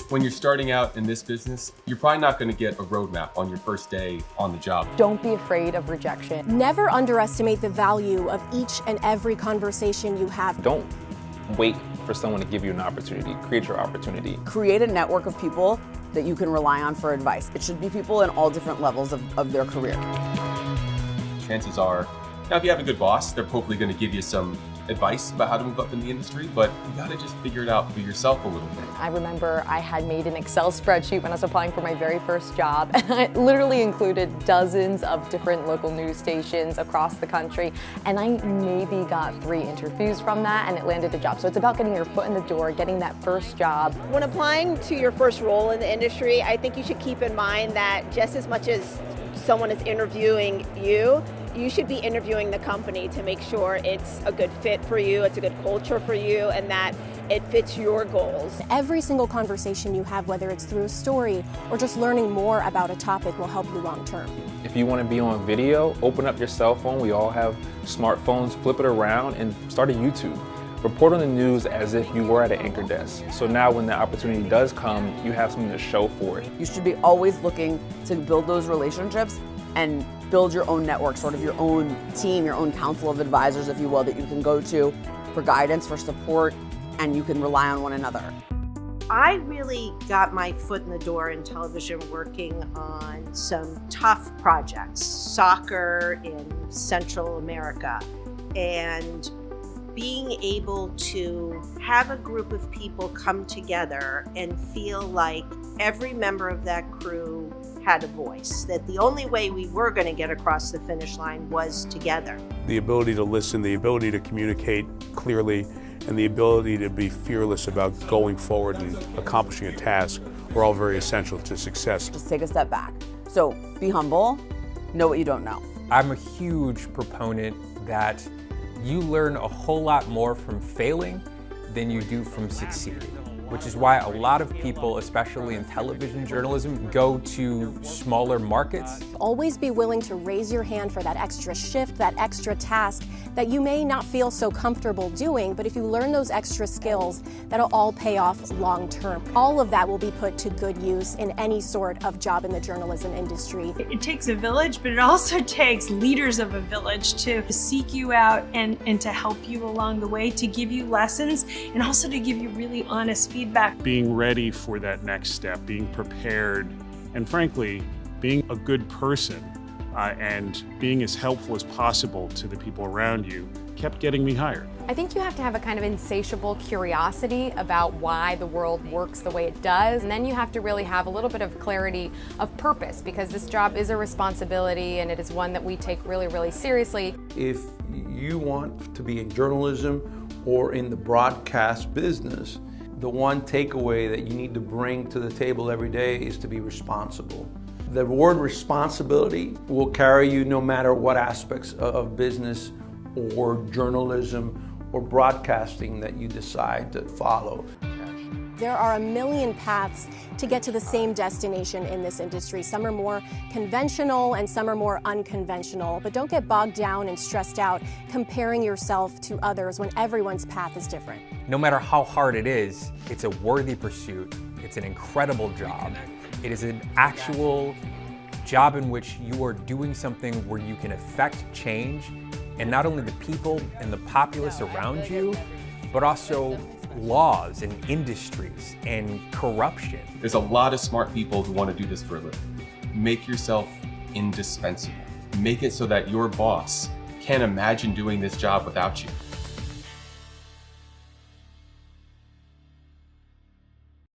When you're starting out in this business, you're probably not going to get a roadmap on your first day on the job. Don't be afraid of rejection. Never underestimate the value of each and every conversation you have. Don't wait for someone to give you an opportunity. Create your opportunity. Create a network of people that you can rely on for advice. It should be people in all different levels of their career. Chances are, now if you have a good boss, they're hopefully going to give you some advice about how to move up in the industry, but you got to just figure it out for yourself a little bit. I remember I had made an Excel spreadsheet when I was applying for my very first job, and it literally included dozens of different local news stations across the country, and I maybe got 3 interviews from that, and it landed a job. So it's about getting your foot in the door, getting that first job. When applying to your first role in the industry, I think you should keep in mind that just as much as someone is interviewing you, you should be interviewing the company to make sure it's a good fit for you, it's a good culture for you, and that it fits your goals. Every single conversation you have, whether it's through a story or just learning more about a topic, will help you long term. If you want to be on video, open up your cell phone. We all have smartphones. Flip it around and start a YouTube. Report on the news as if you were at an anchor desk. So now when the opportunity does come, you have something to show for it. You should be always looking to build those relationships and build your own network, sort of your own team, your own council of advisors, if you will, that you can go to for guidance, for support, and you can rely on one another. I really got my foot in the door in television working on some tough projects, soccer in Central America, and being able to have a group of people come together and feel like every member of that crew had a voice, that the only way we were going to get across the finish line was together. The ability to listen, the ability to communicate clearly, and the ability to be fearless about going forward and accomplishing a task are all very essential to success. Just take a step back. So be humble, know what you don't know. I'm a huge proponent that you learn a whole lot more from failing than you do from succeeding, which is why a lot of people, especially in television journalism, go to smaller markets. Always be willing to raise your hand for that extra shift, that extra task that you may not feel so comfortable doing, but if you learn those extra skills, that'll all pay off long term. All of that will be put to good use in any sort of job in the journalism industry. It takes a village, but it also takes leaders of a village to seek you out and to help you along the way, to give you lessons, and also to give you really honest feedback. Being ready for that next step, being prepared, and frankly, being a good person and being as helpful as possible to the people around you kept getting me hired. I think you have to have a kind of insatiable curiosity about why the world works the way it does, and then you have to really have a little bit of clarity of purpose, because this job is a responsibility and it is one that we take really, really seriously. If you want to be in journalism or in the broadcast business, the one takeaway that you need to bring to the table every day is to be responsible. The word responsibility will carry you no matter what aspects of business or journalism or broadcasting that you decide to follow. There are a million paths to get to the same destination in this industry. Some are more conventional and some are more unconventional, but don't get bogged down and stressed out comparing yourself to others when everyone's path is different. No matter how hard it is, it's a worthy pursuit. It's an incredible job. It is an actual job in which you are doing something where you can affect change, and not only the people and the populace around you, but also laws and industries and corruption. There's a lot of smart people who want to do this for a living. Make yourself indispensable. Make it so that your boss can't imagine doing this job without you.